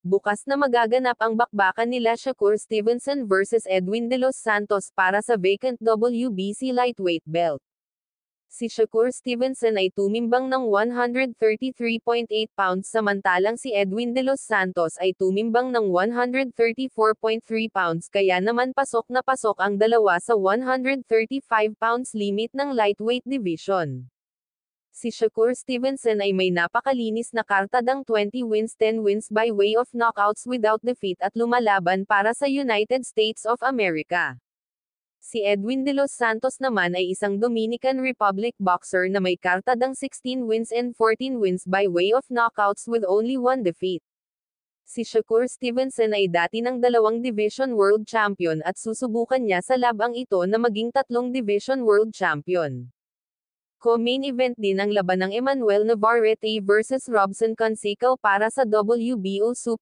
Bukas na magaganap ang bakbakan nila Shakur Stevenson versus Edwin De Los Santos para sa vacant WBC lightweight belt. Si Shakur Stevenson ay tumimbang ng 133.8 pounds samantalang si Edwin De Los Santos ay tumimbang ng 134.3 pounds kaya naman pasok na pasok ang dalawa sa 135 pounds limit ng lightweight division. Si Shakur Stevenson ay may napakalinis na kartadang 20 wins 10 wins by way of knockouts without defeat at lumalaban para sa United States of America. Si Edwin De Los Santos naman ay isang Dominican Republic boxer na may kartadang 16 wins and 14 wins by way of knockouts with only 1 defeat. Si Shakur Stevenson ay dati ng 2 Division World Champion at susubukan niya sa labang ito na maging 3 Division World Champion. Co-main event din ang laban ng Emmanuel Navarrete versus Robson Conceição para sa WBO Super